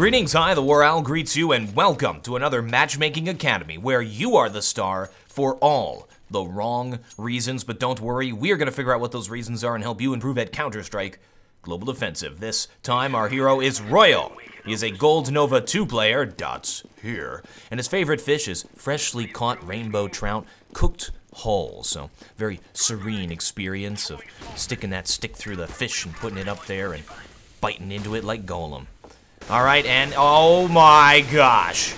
Greetings, hi, TheWarOwl greets you, and welcome to another Matchmaking Academy, where you are the star for all the wrong reasons. But don't worry, we are going to figure out what those reasons are and help you improve at Counter-Strike Global Offensive. This time, our hero is Royal. He is a Gold Nova 2 player, dots here, and his favorite fish is freshly caught rainbow trout cooked whole. So, very serene experience of sticking that stick through the fish and putting it up there and biting into it like Golem. All right, and oh my gosh.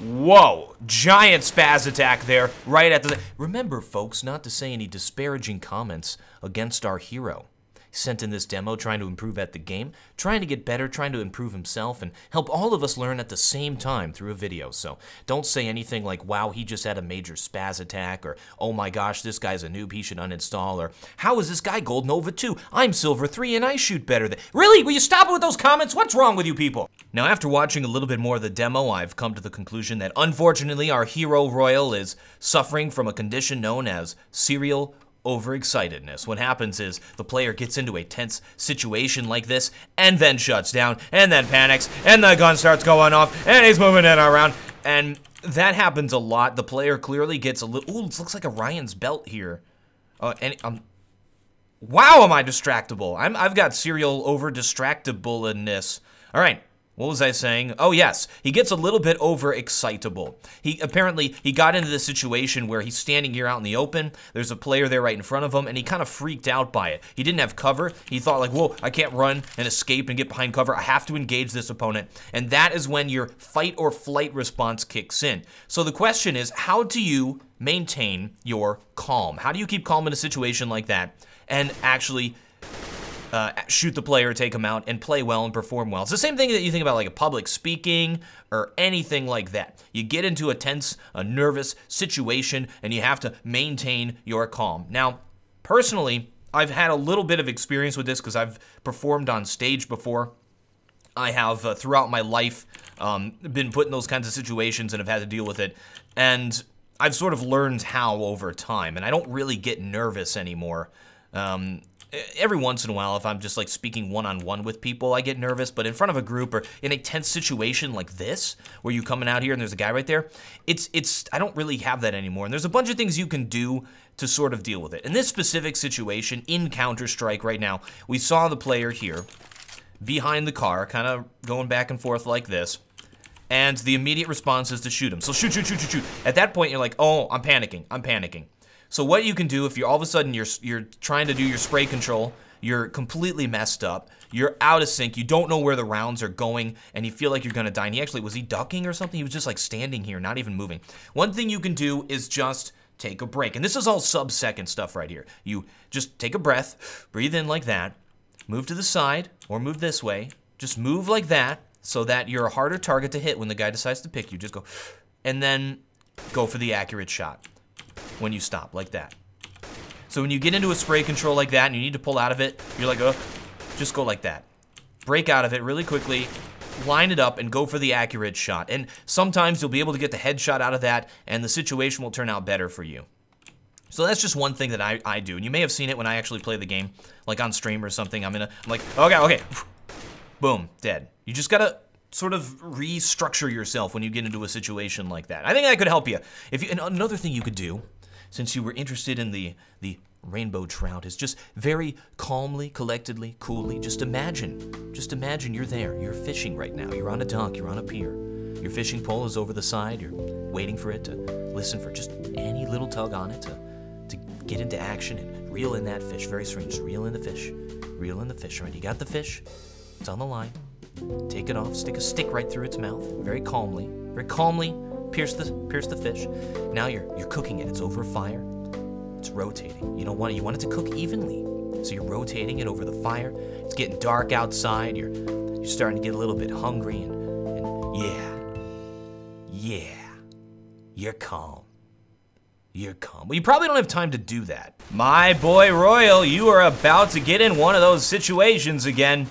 Whoa, giant spaz attack there right at the... Remember, folks, not to say any disparaging comments against our hero. He sent in this demo trying to improve at the game, trying to get better, trying to improve himself, and help all of us learn at the same time through a video. So don't say anything like, wow, he just had a major spaz attack, or oh my gosh, this guy's a noob, he should uninstall, or how is this guy Gold Nova 2? I'm Silver 3 and I shoot better than... Really? Will you stop it with those comments? What's wrong with you people? Now, after watching a little bit more of the demo, I've come to the conclusion that unfortunately our hero Royal is suffering from a condition known as serial overexcitedness. What happens is the player gets into a tense situation like this and then shuts down and then panics and the gun starts going off and he's moving it around, and that happens a lot. The player clearly gets a little... Ooh, it looks like Orion's belt here. Wow, am I distractible? I've got serial over-distractible-ness. All right. What was I saying? Oh yes, he gets a little bit overexcitable. He got into this situation where he's standing here out in the open, there's a player there right in front of him, and he kind of freaked out by it. He didn't have cover. He thought like, whoa, I can't run and escape and get behind cover. I have to engage this opponent. And that is when your fight or flight response kicks in. So the question is, how do you maintain your calm? How do you keep calm in a situation like that and actually shoot the player, take him out, and play well and perform well? It's the same thing that you think about like a public speaking or anything like that. You get into a tense, a nervous situation, and you have to maintain your calm. Now, personally, I've had a little bit of experience with this because I've performed on stage before. I have, throughout my life, been put in those kinds of situations and have had to deal with it. And I've sort of learned how over time, and I don't really get nervous anymore. Every once in a while, if I'm just like speaking one-on-one with people, I get nervous, but in front of a group or in a tense situation like this, where you're coming out here and there's a guy right there, I don't really have that anymore. And there's a bunch of things you can do to sort of deal with it. In this specific situation, in Counter-Strike right now, we saw the player here behind the car, kind of going back and forth like this, and the immediate response is to shoot him. So shoot, shoot, shoot, shoot, shoot. At that point, you're like, oh, I'm panicking, I'm panicking. So what you can do if you're all of a sudden you're trying to do your spray control, you're completely messed up, you're out of sync, you don't know where the rounds are going, and you feel like you're gonna die. And was he ducking or something? He was just like standing here, not even moving. One thing you can do is just take a break. And this is all sub-second stuff right here. You just take a breath, breathe in like that, move to the side, or move this way. Just move like that so that you're a harder target to hit when the guy decides to pick you. Just go, and then go for the accurate shot when you stop, like that. So when you get into a spray control like that and you need to pull out of it, you're like, oh, just go like that. Break out of it really quickly, line it up, and go for the accurate shot. And sometimes you'll be able to get the headshot out of that, and the situation will turn out better for you. So that's just one thing that I do. And you may have seen it when I actually play the game, like on stream or something. I'm like, okay, boom, dead. You just gotta sort of restructure yourself when you get into a situation like that. I think that could help you. And another thing you could do, since you were interested in the rainbow trout, is just very calmly, collectedly, coolly, just imagine you're there, you're fishing right now, you're on a dock, you're on a pier, your fishing pole is over the side, you're waiting for it to listen for just any little tug on it to get into action and reel in that fish. Very strange, just reel in the fish, all right, you got the fish, it's on the line, take it off, stick a stick right through its mouth, very calmly, pierce the fish. Now you're cooking it. It's over fire. It's rotating. You want it to cook evenly. So you're rotating it over the fire. It's getting dark outside. You're starting to get a little bit hungry and yeah. You're calm. Well, you probably don't have time to do that. My boy Royal, you are about to get in one of those situations again.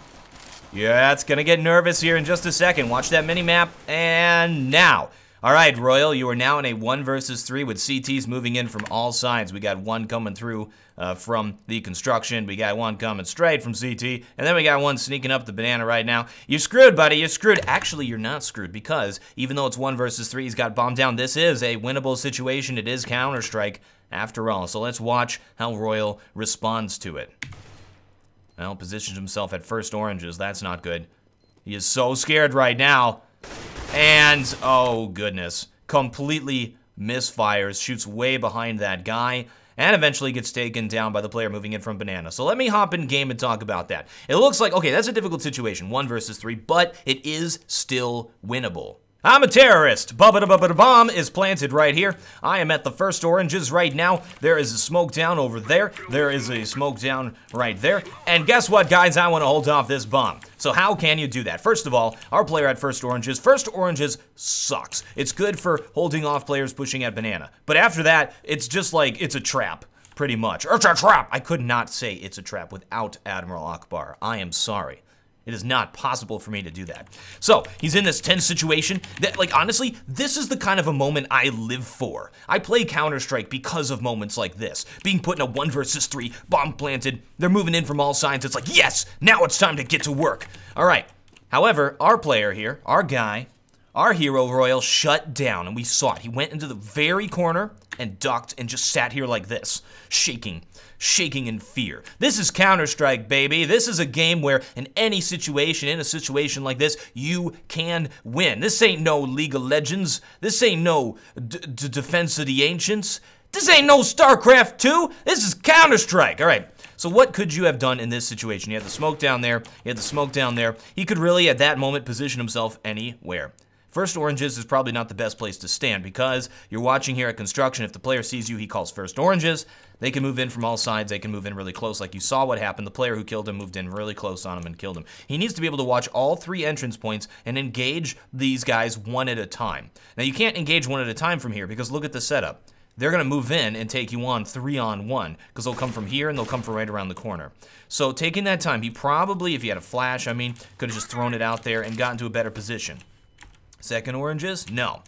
Yeah, it's gonna get nervous here in just a second. Watch that mini-map, and now. All right, Royal, you are now in a 1 versus 3 with CTs moving in from all sides. We got one coming through from the construction. We got one coming straight from CT. And then we got one sneaking up the banana right now. You're screwed, buddy. You're screwed. Actually, you're not screwed because even though it's 1 versus 3, he's got bombed down. This is a winnable situation. It is Counter-Strike after all. So let's watch how Royal responds to it. Well, positions himself at first oranges. That's not good. He is so scared right now. And, oh goodness, completely misfires, shoots way behind that guy, and eventually gets taken down by the player moving in from banana. So let me hop in game and talk about that. It looks like, okay, that's a difficult situation, 1 versus 3, but it is still winnable. I'm a terrorist. Bomb is planted right here. I am at the first oranges right now. There is a smoke down over there. There is a smoke down right there. And guess what, guys? I want to hold off this bomb. So how can you do that? First of all, our player at first oranges sucks. It's good for holding off players pushing at banana. But after that, it's just like, it's a trap, pretty much. It's a trap! I could not say it's a trap without Admiral Akbar. I am sorry. It is not possible for me to do that. So, he's in this tense situation that, like, honestly, this is the kind of a moment I live for. I play Counter-Strike because of moments like this. Being put in a 1 versus 3, bomb planted, they're moving in from all sides. It's like, yes, now it's time to get to work. All right. However, our player here, our guy, our hero, Royal, shut down, and we saw it. He went into the very corner and ducked and just sat here like this, shaking in fear. This is Counter-Strike, baby. This is a game where in any situation, in a situation like this, you can win. This ain't no League of Legends. This ain't no Defense of the Ancients. This ain't no StarCraft 2. This is Counter-Strike. All right. So what could you have done in this situation? You had the smoke down there. You had the smoke down there. He could really, at that moment, position himself anywhere. First oranges is probably not the best place to stand because you're watching here at construction. If the player sees you, he calls first oranges. They can move in from all sides. They can move in really close. Like you saw what happened. The player who killed him moved in really close on him and killed him. He needs to be able to watch all 3 entrance points and engage these guys 1 at a time. Now, you can't engage 1 at a time from here because look at the setup. They're going to move in and take you on 3-on-1 because they'll come from here and they'll come from right around the corner. So taking that time, he probably, if he had a flash, I mean, could have just thrown it out there and gotten to a better position. Second oranges? No.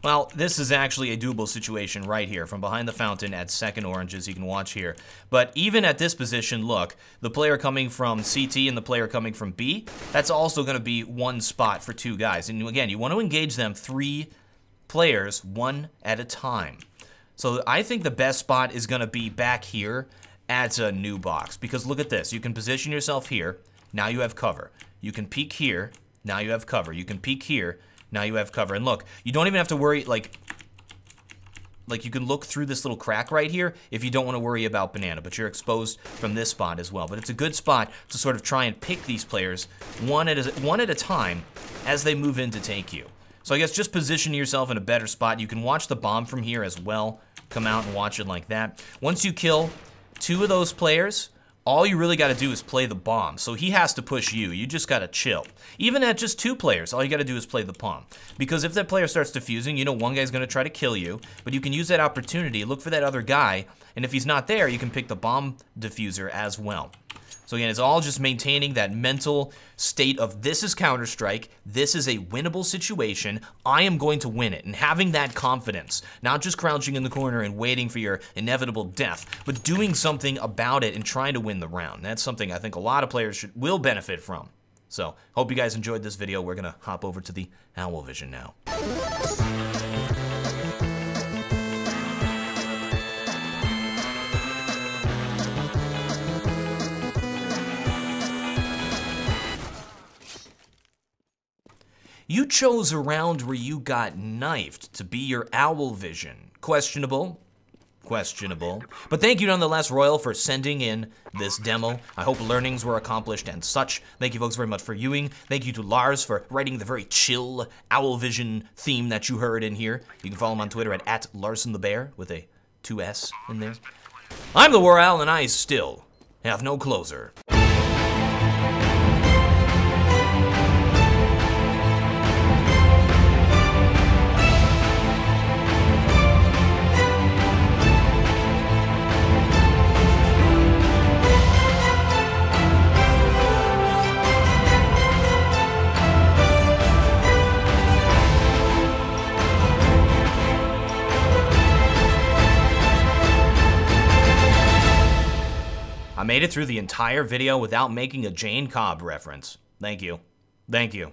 Well, this is actually a doable situation right here. From behind the fountain at second oranges, you can watch here. But even at this position, look, the player coming from CT and the player coming from B, that's also going to be 1 spot for 2 guys. And again, you want to engage them 3 players 1 at a time. So I think the best spot is going to be back here at a new box. Because look at this. You can position yourself here. Now you have cover. You can peek here. Now you have cover. You can peek here. Now you have cover. And look, you don't even have to worry, like you can look through this little crack right here if you don't want to worry about banana, but you're exposed from this spot as well. But it's a good spot to sort of try and pick these players one at a time as they move in to take you. So I guess just position yourself in a better spot. You can watch the bomb from here as well. Come out and watch it like that. Once you kill 2 of those players, all you really got to do is play the bomb. So he has to push you. You just got to chill. Even at just 2 players, all you got to do is play the bomb. Because if that player starts defusing, you know one guy's going to try to kill you. But you can use that opportunity, look for that other guy, and if he's not there, you can pick the bomb diffuser as well. So again, it's all just maintaining that mental state of this is Counter-Strike, this is a winnable situation, I am going to win it, and having that confidence, not just crouching in the corner and waiting for your inevitable death, but doing something about it and trying to win the round. That's something I think a lot of players will benefit from. So, hope you guys enjoyed this video. We're gonna hop over to the Owl Vision now. You chose a round where you got knifed to be your Owl Vision. Questionable. Questionable. But thank you nonetheless, Royal, for sending in this demo. I hope learnings were accomplished and such. Thank you folks very much for viewing. Thank you to Lars for writing the very chill Owl Vision theme that you heard in here. You can follow him on Twitter at LarsonTheBear with a 2S in there. I'm TheWarOwl and I still have no closer. made it through the entire video without making a Jane Cobb reference. Thank you. Thank you.